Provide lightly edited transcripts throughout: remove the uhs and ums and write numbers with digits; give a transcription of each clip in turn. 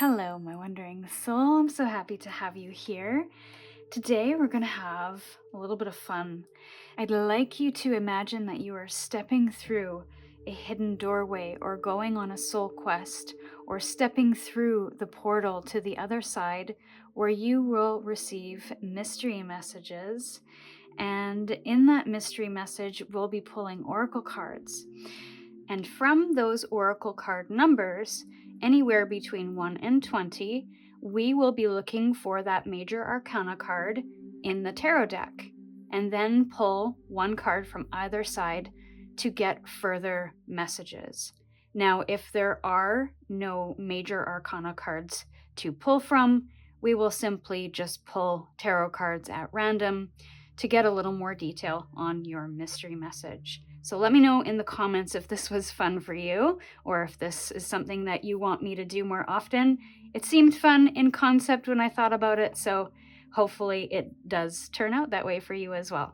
Hello, my wandering soul. I'm so happy to have you here. Today, we're going to have a little bit of fun. I'd like you to imagine that you are stepping through a hidden doorway or going on a soul quest or stepping through the portal to the other side where you will receive mystery messages. And in that mystery message, we'll be pulling oracle cards. And from those oracle card numbers, anywhere between 1 and 20, we will be looking for that major arcana card in the tarot deck, and then pull one card from either side to get further messages. Now, if there are no major arcana cards to pull from, we will simply just pull tarot cards at random to get a little more detail on your mystery message. So let me know in the comments if this was fun for you, or if this is something that you want me to do more often. It seemed fun in concept when I thought about it, so hopefully it does turn out that way for you as well.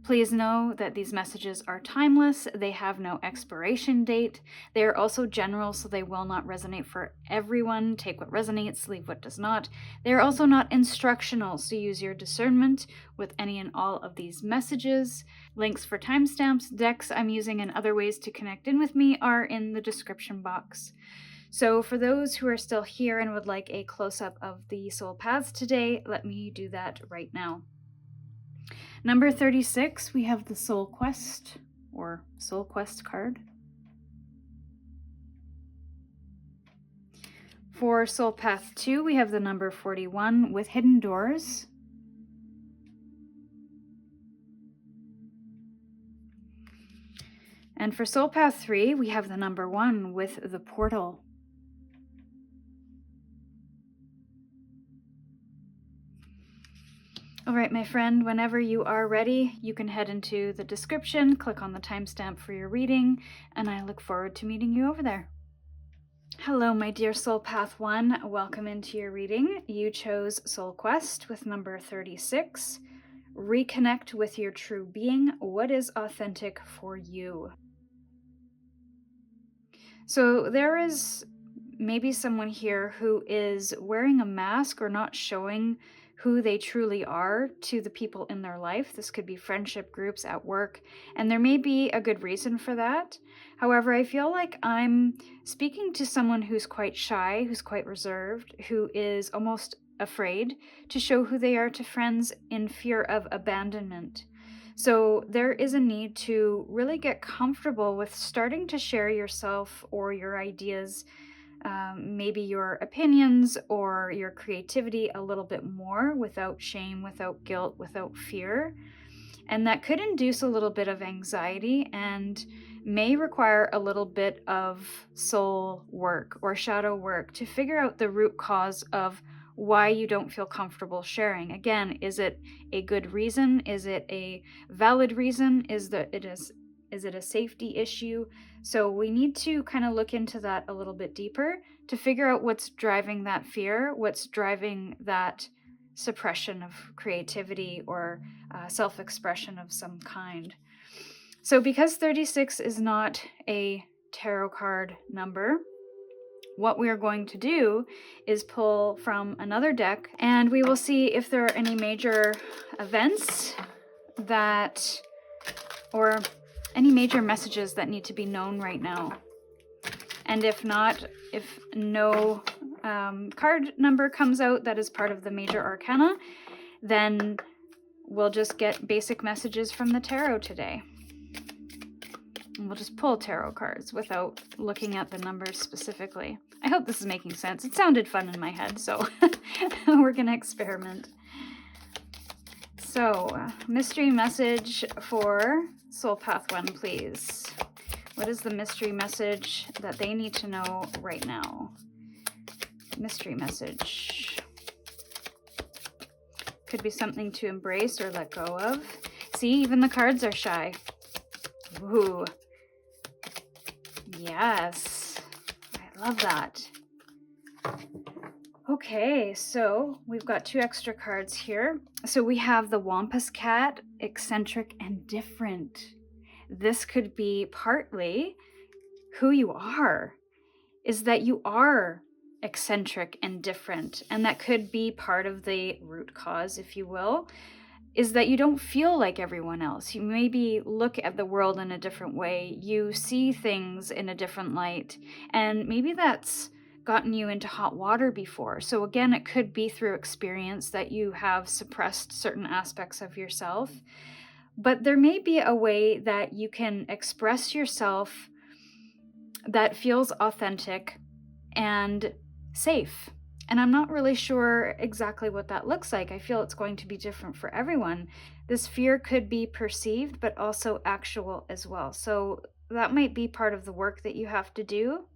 Please know that these messages are timeless. They have no expiration date. They are also general, so they will not resonate for everyone. Take what resonates, leave what does not. They are also not instructional, so use your discernment with any and all of these messages. Links for timestamps, decks I'm using, and other ways to connect in with me are in the description box. So for those who are still here and would like a close-up of the soul paths today, let me do that right now. Number 36, we have the Soul Quest, or Soul Quest card. For Soul Path 2, we have the number 41 with Hidden Doors. And for Soul Path 3, we have the number 1 with the Portal. All right, my friend, whenever you are ready, you can head into the description, click on the timestamp for your reading, and I look forward to meeting you over there. Hello, my dear Soul Path 1. Welcome into your reading. You chose Soul Quest with number 36. Reconnect with your true being. What is authentic for you? So there is maybe someone here who is wearing a mask or not showing who they truly are to the people in their life. This could be friendship groups at work, and there may be a good reason for that. However, I feel like I'm speaking to someone who's quite shy, who's quite reserved, who is almost afraid to show who they are to friends in fear of abandonment. So there is a need to really get comfortable with starting to share yourself or your ideas, maybe your opinions or your creativity a little bit more without shame, without guilt, without fear. And that could induce a little bit of anxiety and may require a little bit of soul work or shadow work to figure out the root cause of why you don't feel comfortable sharing. Again, is it a good reason? Is it a valid reason? Is it a safety issue? So we need to kind of look into that a little bit deeper to figure out what's driving that fear, what's driving that suppression of creativity or self-expression of some kind. So because 36 is not a tarot card number, what we are going to do is pull from another deck, and we will see if there are any major events that, or any major messages that need to be known right now. And if not, if no card number comes out that is part of the major arcana, then we'll just get basic messages from the tarot today. And we'll just pull tarot cards without looking at the numbers specifically. I hope this is making sense. It sounded fun in my head, so we're going to experiment. So, mystery message for Soul Path 1, please. What is the mystery message that they need to know right now? Mystery message. Could be something to embrace or let go of. See, even the cards are shy. Ooh. Yes. I love that. Okay, so we've got 2 extra cards here. So we have the Wampus Cat, eccentric and different. This could be partly who you are, is that you are eccentric and different. And that could be part of the root cause, if you will, is that you don't feel like everyone else. You maybe look at the world in a different way. You see things in a different light. And maybe that's gotten you into hot water before. So again, it could be through experience that you have suppressed certain aspects of yourself. But there may be a way that you can express yourself that feels authentic and safe. And I'm not really sure exactly what that looks like. I feel it's going to be different for everyone. This fear could be perceived, but also actual as well. So that might be part of the work that you have to do.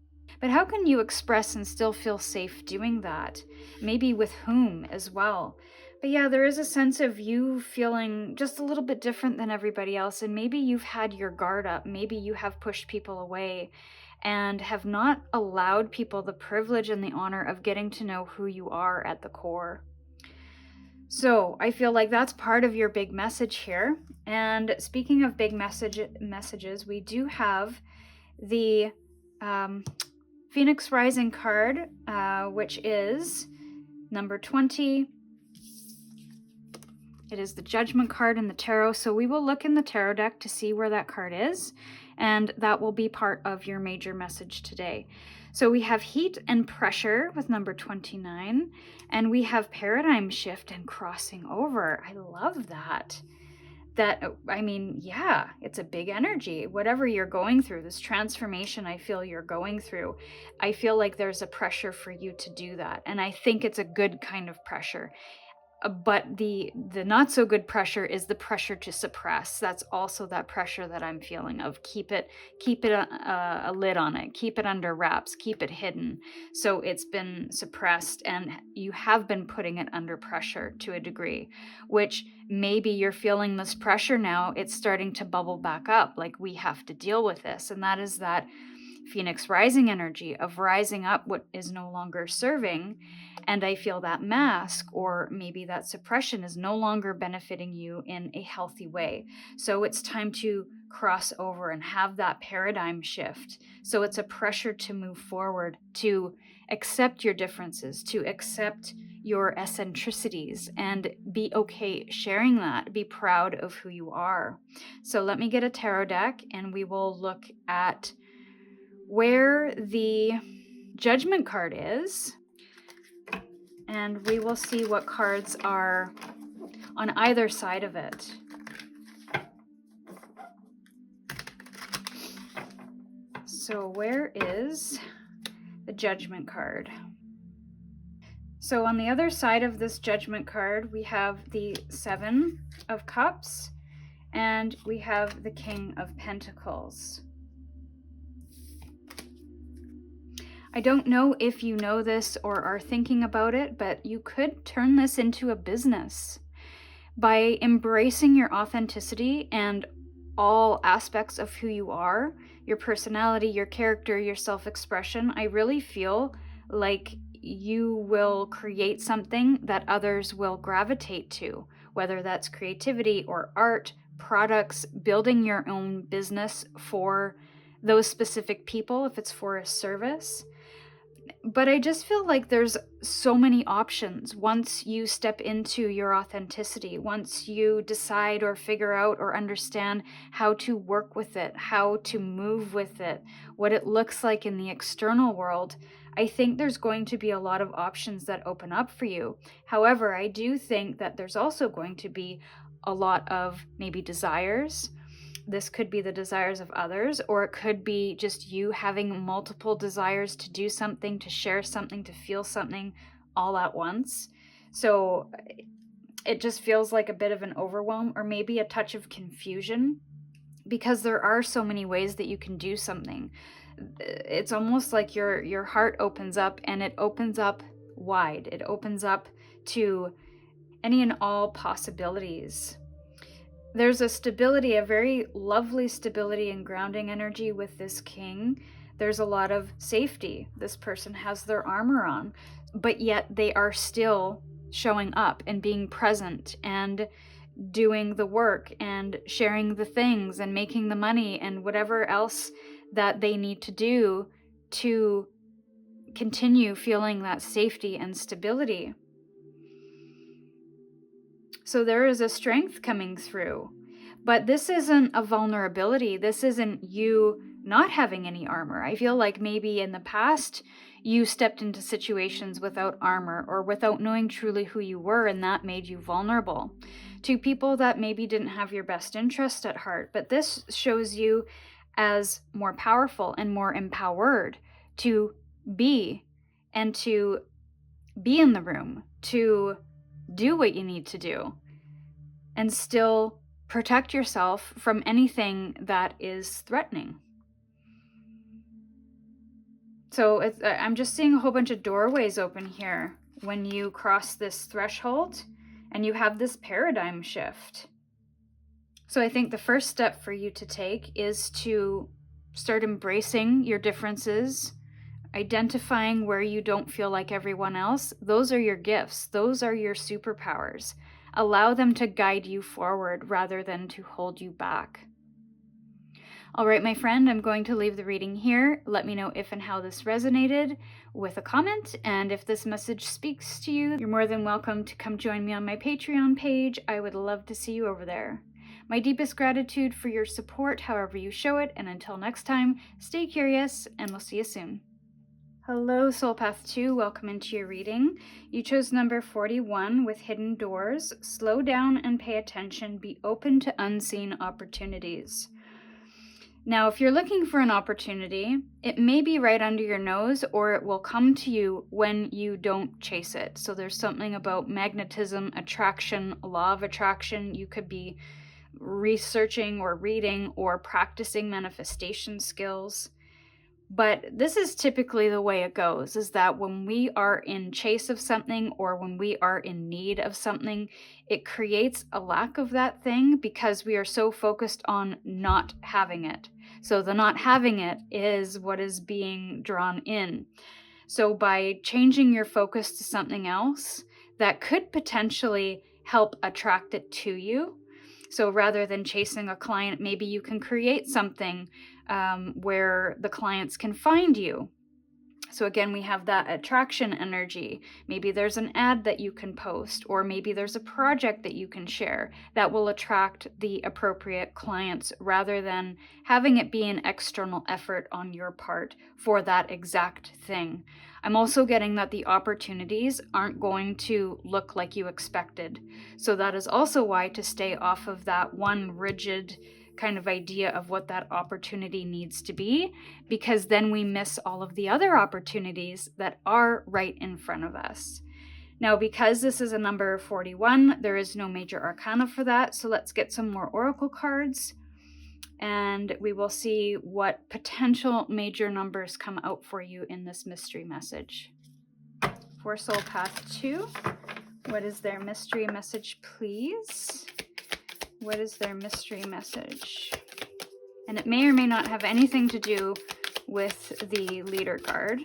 But how can you express and still feel safe doing that? Maybe with whom as well. But yeah, there is a sense of you feeling just a little bit different than everybody else. And maybe you've had your guard up. Maybe you have pushed people away and have not allowed people the privilege and the honor of getting to know who you are at the core. So I feel like that's part of your big message here. And speaking of big messages, we do have the Phoenix Rising card, which is number 20. It is the Judgment card in the tarot. So we will look in the tarot deck to see where that card is, and that will be part of your major message today. So we have heat and pressure with number 29, and we have paradigm shift and crossing over. I love that. Yeah, it's a big energy. Whatever you're going through, this transformation I feel you're going through, I feel like there's a pressure for you to do that. And I think it's a good kind of pressure. But the not so good pressure is the pressure to suppress. That's also that pressure that I'm feeling of keep it a lid on it, keep it under wraps, keep it hidden. So it's been suppressed, and you have been putting it under pressure to a degree, which maybe you're feeling this pressure now. It's starting to bubble back up, like we have to deal with this, and that is that Phoenix Rising energy of rising up what is no longer serving. And I feel that mask or maybe that suppression is no longer benefiting you in a healthy way. So it's time to cross over and have that paradigm shift. So it's a pressure to move forward, to accept your differences, to accept your eccentricities, and be okay sharing that. Be proud of who you are. So let me get a tarot deck and we will look at where the Judgment card is, and we will see what cards are on either side of it. So where is the Judgment card? So on the other side of this Judgment card, we have the Seven of Cups, and we have the King of Pentacles. I don't know if you know this or are thinking about it, but you could turn this into a business. By embracing your authenticity and all aspects of who you are, your personality, your character, your self-expression, I really feel like you will create something that others will gravitate to, whether that's creativity or art, products, building your own business for those specific people, if it's for a service. But I just feel like there's so many options once you step into your authenticity, once you decide or figure out or understand how to work with it, how to move with it, what it looks like in the external world. I think there's going to be a lot of options that open up for you. However, I do think that there's also going to be a lot of maybe desires. This could be the desires of others, or it could be just you having multiple desires to do something, to share something, to feel something all at once. So it just feels like a bit of an overwhelm or maybe a touch of confusion, because there are so many ways that you can do something. It's almost like your heart opens up, and it opens up wide. It opens up to any and all possibilities. There's a stability, a very lovely stability and grounding energy with this king. There's a lot of safety. This person has their armor on, but yet they are still showing up and being present and doing the work and sharing the things and making the money and whatever else that they need to do to continue feeling that safety and stability. So there is a strength coming through. But this isn't a vulnerability. This isn't you not having any armor. I feel like maybe in the past you stepped into situations without armor or without knowing truly who you were, and that made you vulnerable to people that maybe didn't have your best interest at heart. But this shows you as more powerful and more empowered to be and to be in the room, to do what you need to do, and still protect yourself from anything that is threatening. So I'm just seeing a whole bunch of doorways open here when you cross this threshold and you have this paradigm shift. So I think the first step for you to take is to start embracing your differences, identifying where you don't feel like everyone else. Those are your gifts. Those are your superpowers. Allow them to guide you forward rather than to hold you back. All right, my friend, I'm going to leave the reading here. Let me know if and how this resonated with a comment. And if this message speaks to you, you're more than welcome to come join me on my Patreon page. I would love to see you over there. My deepest gratitude for your support, however you show it. And until next time, stay curious, and we'll see you soon. Hello, Soul Path 2. Welcome into your reading. You chose number 41 with Hidden Doors. Slow down and pay attention. Be open to unseen opportunities. Now, if you're looking for an opportunity, it may be right under your nose, or it will come to you when you don't chase it. So there's something about magnetism, attraction, law of attraction. You could be researching or reading or practicing manifestation skills. But this is typically the way it goes, is that when we are in chase of something or when we are in need of something, it creates a lack of that thing because we are so focused on not having it. So the not having it is what is being drawn in. So by changing your focus to something else, that could potentially help attract it to you. So rather than chasing a client, maybe you can create something where the clients can find you. So again, we have that attraction energy. Maybe there's an ad that you can post, or maybe there's a project that you can share that will attract the appropriate clients rather than having it be an external effort on your part for that exact thing. I'm also getting that the opportunities aren't going to look like you expected. So that is also why to stay off of that one rigid kind of idea of what that opportunity needs to be, because then we miss all of the other opportunities that are right in front of us. Now, because this is a number 41, there is no major arcana for that. So let's get some more oracle cards and we will see what potential major numbers come out for you in this mystery message. For Soul Path 2, what is their mystery message, please? What is their mystery message? And it may or may not have anything to do with the leader card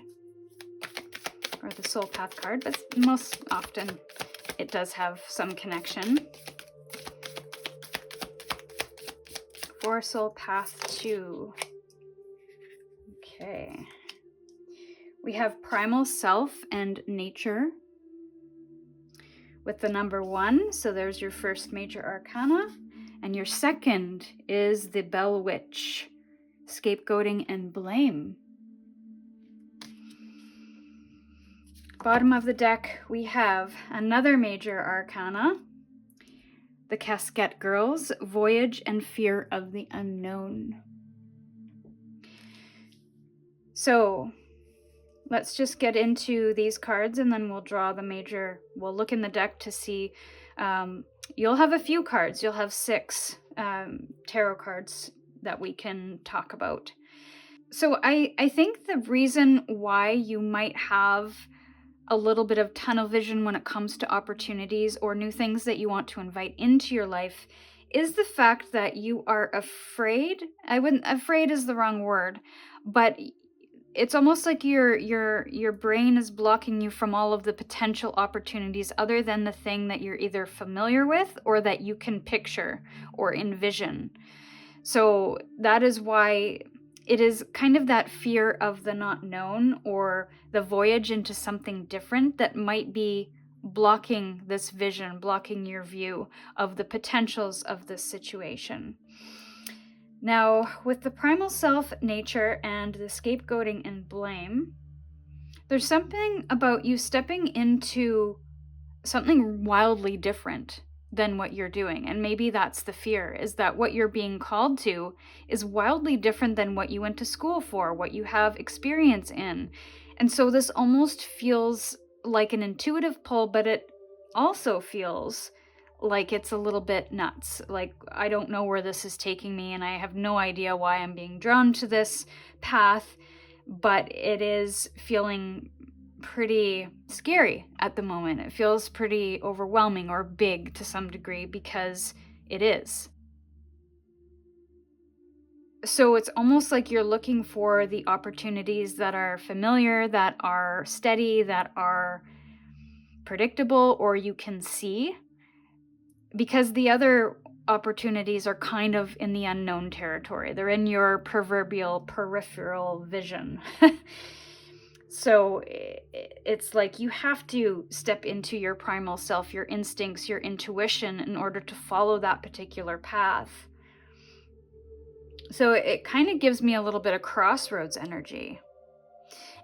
or the soul path card, but most often it does have some connection. For Soul Path 2. Okay. We have primal self and nature with the number 1. So there's your first major arcana. And your second is the Bell Witch, scapegoating and blame. Bottom of the deck, we have another major arcana, the Casquette Girls, Voyage and Fear of the Unknown. So let's just get into these cards and then we'll draw the major, we'll look in the deck to see. You'll have a few cards. You'll have 6 tarot cards that we can talk about. So I think the reason why you might have a little bit of tunnel vision when it comes to opportunities or new things that you want to invite into your life is the fact that you are afraid. Afraid is the wrong word, but it's almost like your brain is blocking you from all of the potential opportunities other than the thing that you're either familiar with or that you can picture or envision. So that is why it is kind of that fear of the not known or the voyage into something different that might be blocking this vision, blocking your view of the potentials of this situation. Now, with the primal self, nature, and the scapegoating and blame, there's something about you stepping into something wildly different than what you're doing. And maybe that's the fear, is that what you're being called to is wildly different than what you went to school for, what you have experience in. And so this almost feels like an intuitive pull, but it also feels like it's a little bit nuts. Like, I don't know where this is taking me, and I have no idea why I'm being drawn to this path, but it is feeling pretty scary at the moment. It feels pretty overwhelming or big to some degree because it is. So it's almost like you're looking for the opportunities that are familiar, that are steady, that are predictable, or you can see, because the other opportunities are kind of in the unknown territory. They're in your proverbial peripheral vision. So it's like you have to step into your primal self, your instincts, your intuition in order to follow that particular path. So it kind of gives me a little bit of crossroads energy.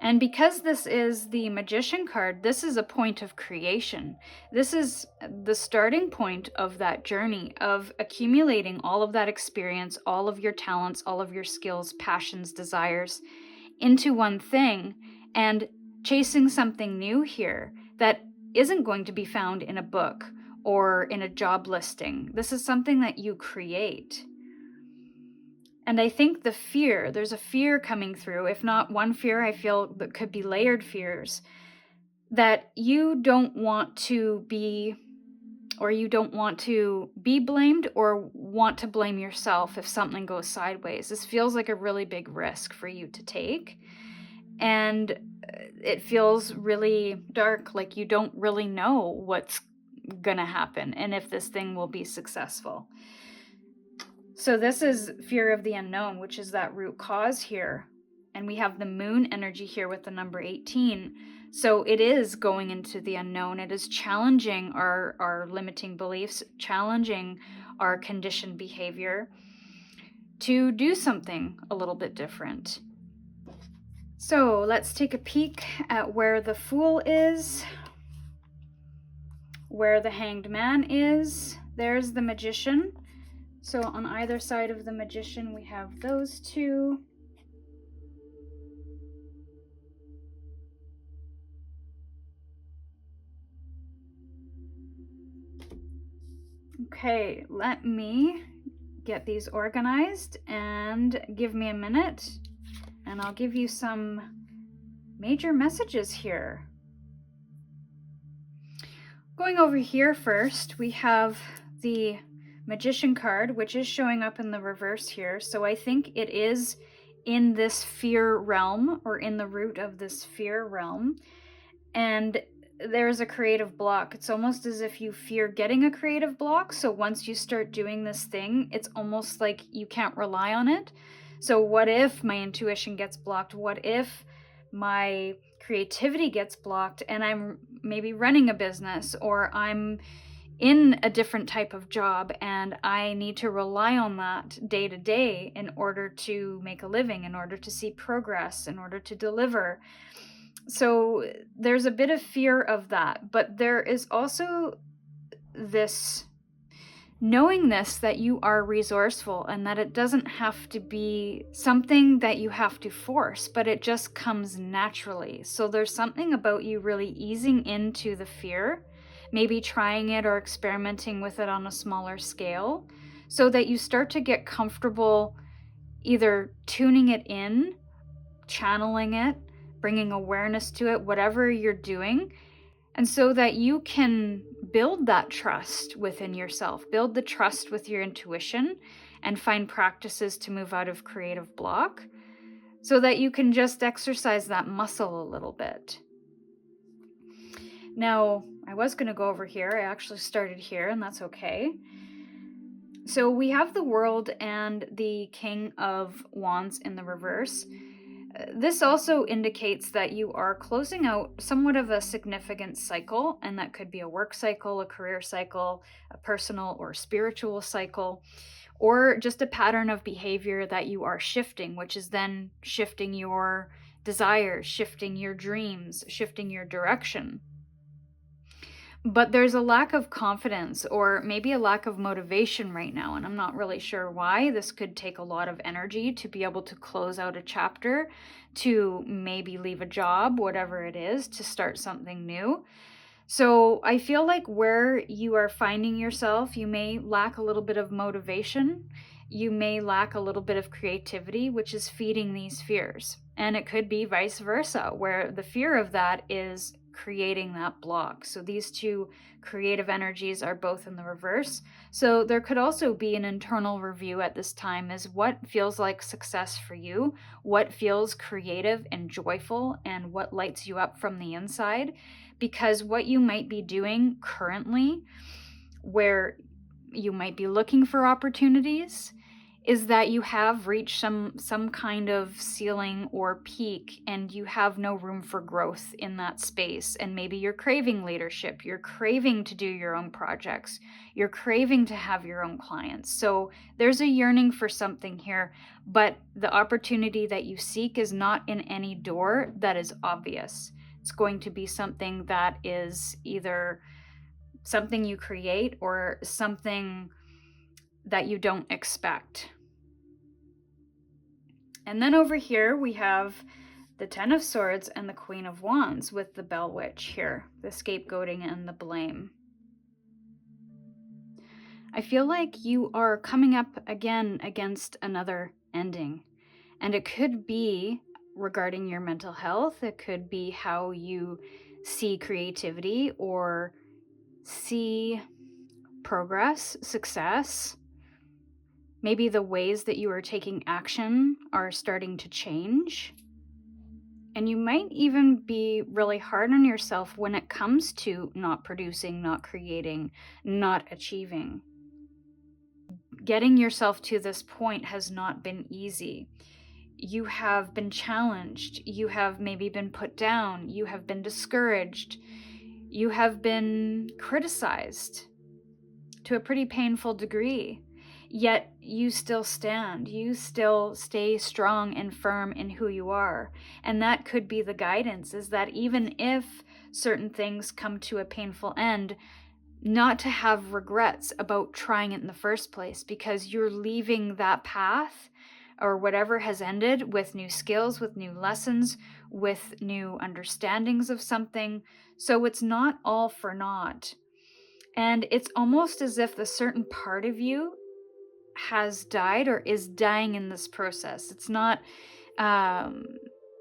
And because this is the Magician card, this is a point of creation. This is the starting point of that journey of accumulating all of that experience, all of your talents, all of your skills, passions, desires into one thing, and chasing something new here that isn't going to be found in a book or in a job listing. This is something that you create. And I think there's a fear coming through, if not one fear, I feel that could be layered fears, that you don't want to be, or you don't want to be blamed or want to blame yourself if something goes sideways. This feels like a really big risk for you to take. And it feels really dark, like you don't really know what's gonna happen and if this thing will be successful. So this is fear of the unknown, which is that root cause here. And we have the moon energy here with the number 18. So it is going into the unknown. It is challenging our limiting beliefs, challenging our conditioned behavior to do something a little bit different. So let's take a peek at where the Fool is, where the Hanged Man is. There's the Magician. So on either side of the Magician, we have those two. Okay, let me get these organized and give me a minute, and I'll give you some major messages here. Going over here first, we have the Magician card, which is showing up in the reverse here. So I think it is in this fear realm, or in the root of this fear realm. And there's a creative block. It's almost as if you fear getting a creative block. So once you start doing this thing, it's almost like you can't rely on it. So what if my intuition gets blocked? What if my creativity gets blocked and I'm maybe running a business, or I'm in a different type of job and I need to rely on that day to day in order to make a living, in order to see progress, in order to deliver. So there's a bit of fear of that, but there is also this knowingness that you are resourceful and that it doesn't have to be something that you have to force, but it just comes naturally. So there's something about you really easing into the fear, maybe trying it or experimenting with it on a smaller scale, so that you start to get comfortable either tuning it in, channeling it, bringing awareness to it, whatever you're doing, and so that you can build that trust within yourself, build the trust with your intuition, and find practices to move out of creative block so that you can just exercise that muscle a little bit. Now, I was going to go over here. I actually started here, and that's okay. So we have the World and the King of Wands in the reverse. This also indicates that you are closing out somewhat of a significant cycle, and that could be a work cycle, a career cycle, a personal or spiritual cycle, or just a pattern of behavior that you are shifting, which is then shifting your desires, shifting your dreams, shifting your direction. But there's a lack of confidence or maybe a lack of motivation right now, and I'm not really sure why. This could take a lot of energy to be able to close out a chapter, to maybe leave a job, whatever it is, to start something new. So I feel like where you are finding yourself, you may lack a little bit of motivation. You may lack a little bit of creativity, which is feeding these fears. And it could be vice versa, where the fear of that is creating that block. So these two creative energies are both in the reverse. So there could also be an internal review at this time, is what feels like success for you, what feels creative and joyful, and what lights you up from the inside. Because what you might be doing currently, where you might be looking for opportunities, is that you have reached some kind of ceiling or peak, and you have no room for growth in that space. And maybe you're craving leadership, you're craving to do your own projects, you're craving to have your own clients. So there's a yearning for something here, but the opportunity that you seek is not in any door that is obvious. It's going to be something that is either something you create or something that you don't expect. And then over here we have the Ten of Swords and the Queen of Wands with the Bell Witch here, the scapegoating and the blame. I feel like you are coming up again against another ending. And it could be regarding your mental health. It could be how you see creativity or see progress, success. Maybe the ways that you are taking action are starting to change. And you might even be really hard on yourself when it comes to not producing, not creating, not achieving. Getting yourself to this point has not been easy. You have been challenged. You have maybe been put down. You have been discouraged. You have been criticized to a pretty painful degree. Yet you still stand. You still stay strong and firm in who you are. And that could be the guidance, is that even if certain things come to a painful end, not to have regrets about trying it in the first place, because you're leaving that path or whatever has ended with new skills, with new lessons, with new understandings of something. So it's not all for naught. And it's almost as if a certain part of you has died or is dying in this process. It's not an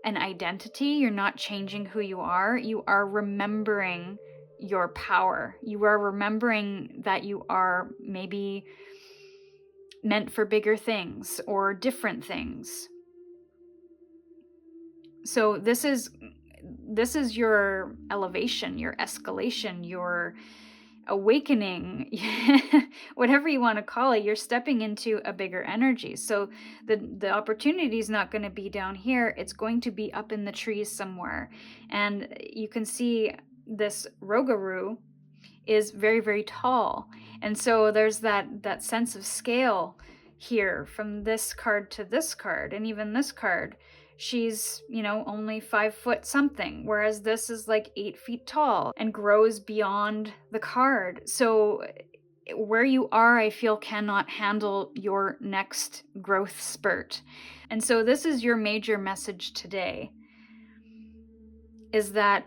identity. You're not changing who you are. You are remembering your power. You are remembering that you are maybe meant for bigger things or different things. So this is your elevation, your escalation, your awakening, whatever you want to call it. You're stepping into a bigger energy. So the opportunity is not going to be down here. It's going to be up in the trees somewhere. And you can see this Rougarou is very, very tall. And so there's that sense of scale here from this card to this card. And even this card, she's, only 5 foot something, whereas this is like 8 feet tall and grows beyond the card. So where you are, I feel, cannot handle your next growth spurt. And so this is your major message today, is that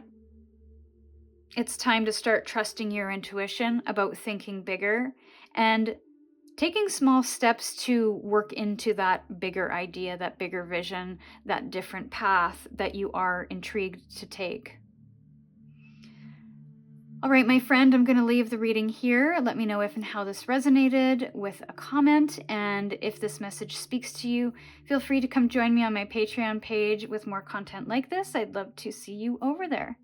it's time to start trusting your intuition about thinking bigger and taking small steps to work into that bigger idea, that bigger vision, that different path that you are intrigued to take. All right, my friend, I'm going to leave the reading here. Let me know if and how this resonated with a comment. And if this message speaks to you, feel free to come join me on my Patreon page with more content like this. I'd love to see you over there.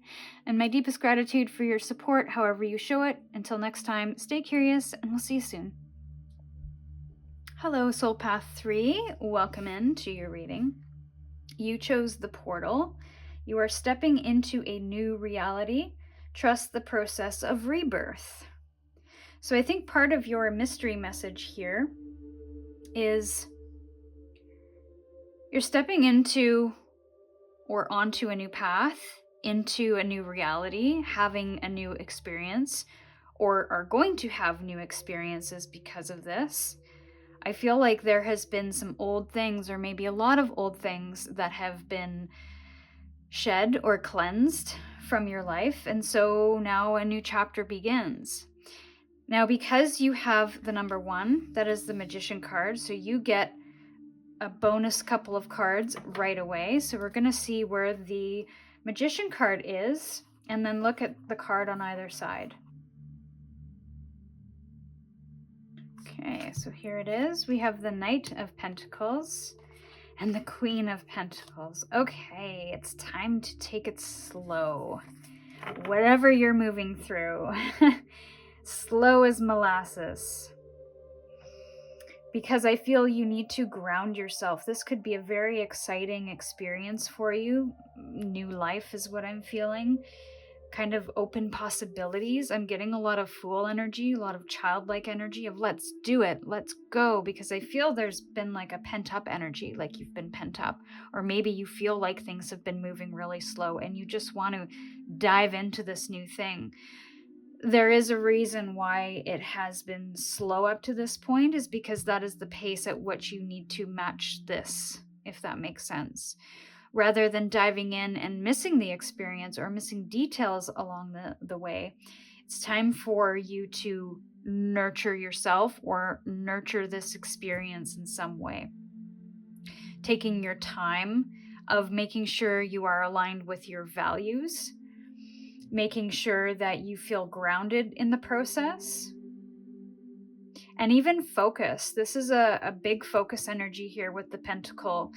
And my deepest gratitude for your support, however you show it. Until next time, stay curious, and we'll see you soon. Hello, Soul Path 3. Welcome into your reading. You chose the portal. You are stepping into a new reality. Trust the process of rebirth. So I think part of your mystery message here is you're stepping into or onto a new path, into a new reality, having a new experience, or are going to have new experiences because of this. I feel like there has been some old things, or maybe a lot of old things, that have been shed or cleansed from your life, and so now a new chapter begins. Now, because you have the number 1, that is the Magician card, so you get a bonus couple of cards right away. So we're going to see where the Magician card is, and then look at the card on either side. Okay, so here it is. We have the Knight of Pentacles and the Queen of Pentacles. Okay, it's time to take it slow. Whatever you're moving through. Slow as molasses. Because I feel you need to ground yourself. This could be a very exciting experience for you. New life is what I'm feeling. Kind of open possibilities. I'm getting a lot of Fool energy, a lot of childlike energy of let's do it, let's go, because I feel there's been like a pent up energy, like you've been pent up, or maybe you feel like things have been moving really slow and you just want to dive into this new thing. There is a reason why it has been slow up to this point, is because that is the pace at which you need to match this, if that makes sense. Rather than diving in and missing the experience or missing details along the way, it's time for you to nurture yourself or nurture this experience in some way. Taking your time of making sure you are aligned with your values, making sure that you feel grounded in the process, and even focus. This is a big focus energy here with the Pentacle.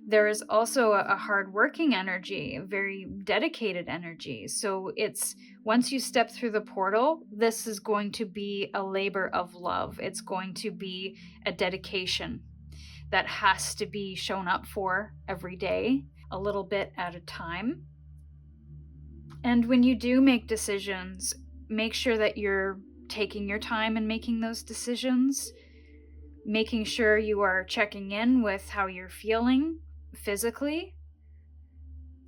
There is also a hard-working energy, a very dedicated energy. So it's, once you step through the portal, this is going to be a labor of love. It's going to be a dedication that has to be shown up for every day, a little bit at a time. And when you do make decisions, make sure that you're taking your time in making those decisions, making sure you are checking in with how you're feeling physically.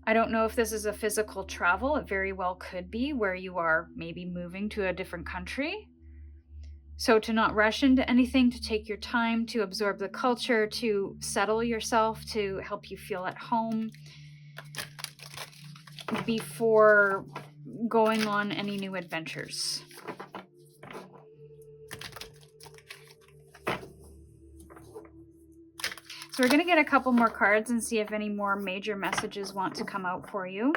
I don't know if this is a physical travel. It very well could be, where you are maybe moving to a different country. So to not rush into anything, to take your time to absorb the culture, to settle yourself, to help you feel at home before going on any new adventures. So we're going to get a couple more cards and see if any more major messages want to come out for you.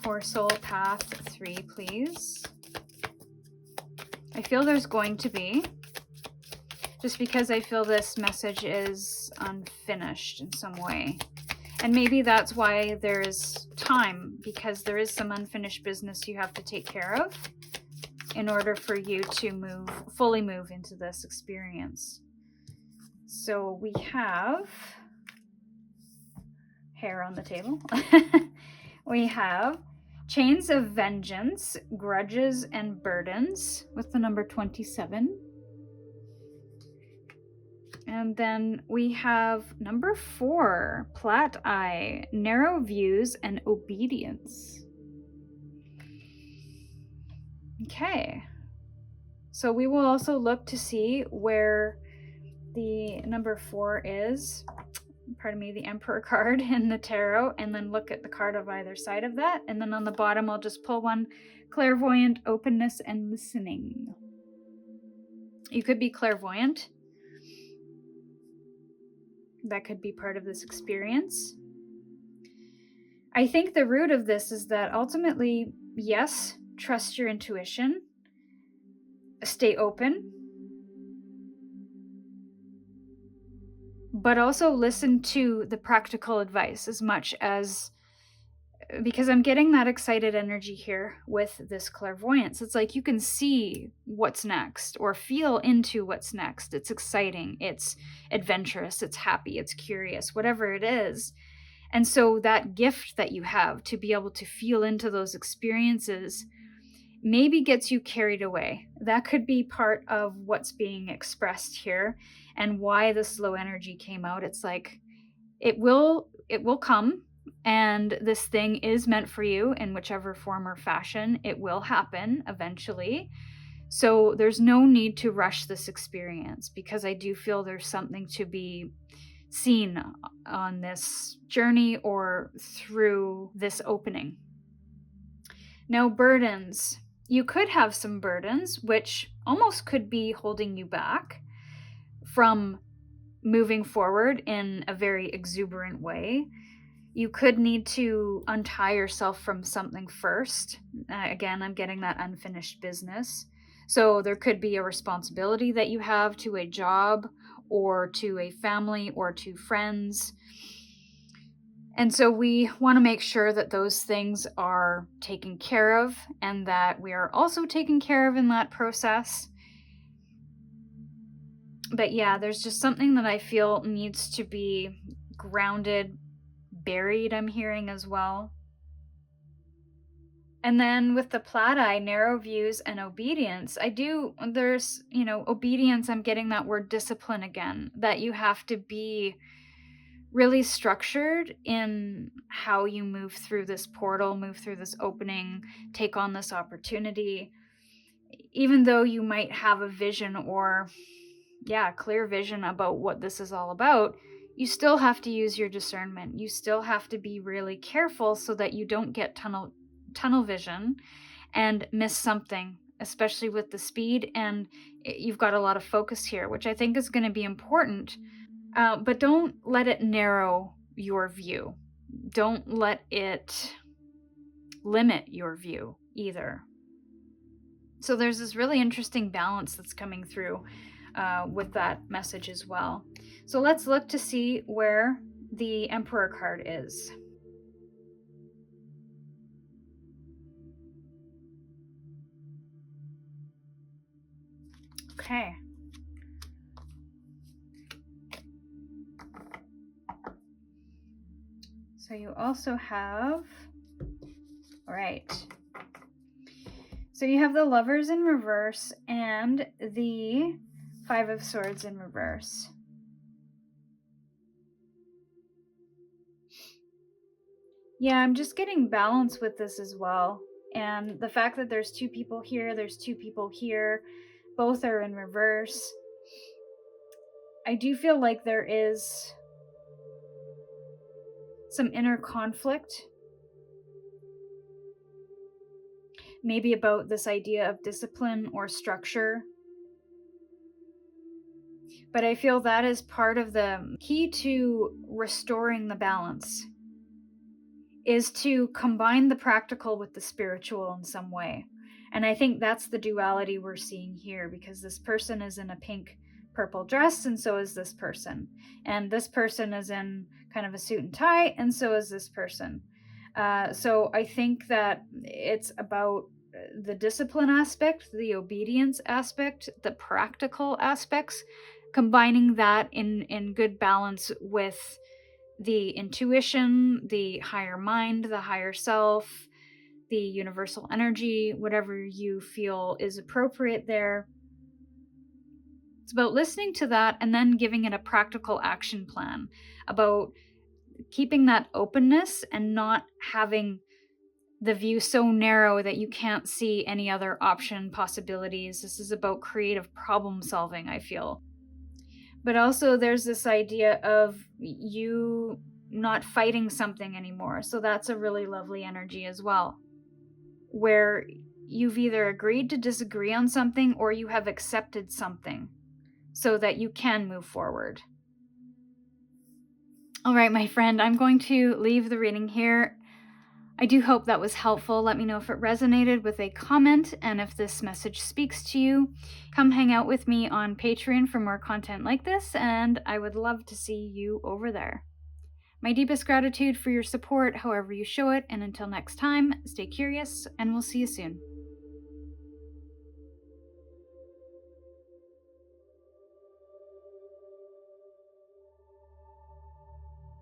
For Soul Path 3, please. I feel there's going to be, just because I feel this message is unfinished in some way. And maybe that's why there's time, because there is some unfinished business you have to take care of in order for you to fully move into this experience. So we have hair on the table. We have chains of vengeance, grudges, and burdens with the number 27. And then we have number 4, plat eye, narrow views, and obedience. Okay. So we will also look to see where the number 4 is, pardon me, the Emperor card in the tarot, and then look at the card of either side of that. And then on the bottom, I'll just pull one, clairvoyant, openness, and listening. You could be clairvoyant. That could be part of this experience. I think the root of this is that ultimately, yes, trust your intuition, stay open, but also listen to the practical advice as much as because I'm getting that excited energy here with this clairvoyance. It's like you can see what's next or feel into what's next. It's exciting, it's adventurous, it's happy, it's curious, whatever it is. And so that gift that you have to be able to feel into those experiences maybe gets you carried away. That could be part of what's being expressed here and why this low energy came out. It's like it will come, and this thing is meant for you in whichever form or fashion. It will happen eventually. So there's no need to rush this experience, because I do feel there's something to be seen on this journey or through this opening. Now, burdens. You could have some burdens, which almost could be holding you back from moving forward in a very exuberant way. You could need to untie yourself from something first. Again, I'm getting that unfinished business. So there could be a responsibility that you have to a job or to a family or to friends. And so we want to make sure that those things are taken care of and that we are also taken care of in that process. But yeah, there's just something that I feel needs to be grounded, buried, I'm hearing as well. And then with the plaid eye, narrow views and obedience, there's, obedience, I'm getting that word discipline again, that you have to be really structured in how you move through this portal, move through this opening, take on this opportunity. Even though you might have a vision or, clear vision about what this is all about, you still have to use your discernment. You still have to be really careful so that you don't get tunnel vision and miss something, especially with the speed. And you've got a lot of focus here, which I think is going to be important. But don't let it narrow your view. Don't let it limit your view either. So there's this really interesting balance that's coming through with that message as well. So let's look to see where the Emperor card is. Okay. So you also have, all right. So you have the Lovers in reverse and the Five of Swords in reverse. Yeah, I'm just getting balance with this as well. And the fact that there's two people here, there's two people here, both are in reverse. I do feel like there is some inner conflict, maybe about this idea of discipline or structure. But I feel that is part of the key to restoring the balance, is to combine the practical with the spiritual in some way. And I think that's the duality we're seeing here, because this person is in a pink purple dress, and so is this person. And this person is in kind of a suit and tie, and so is this person. So I think that it's about the discipline aspect, the obedience aspect, the practical aspects, combining that in good balance with the intuition, the higher mind, the higher self, the universal energy, whatever you feel is appropriate there. It's about listening to that and then giving it a practical action plan, about keeping that openness and not having the view so narrow that you can't see any other option possibilities. This is about creative problem solving, I feel. But also there's this idea of you not fighting something anymore. So that's a really lovely energy as well, where you've either agreed to disagree on something or you have accepted something so that you can move forward. All right, my friend, I'm going to leave the reading here. I do hope that was helpful. Let me know if it resonated with a comment, and if this message speaks to you. Come hang out with me on Patreon for more content like this, and I would love to see you over there. My deepest gratitude for your support, however you show it, and until next time, stay curious, and we'll see you soon.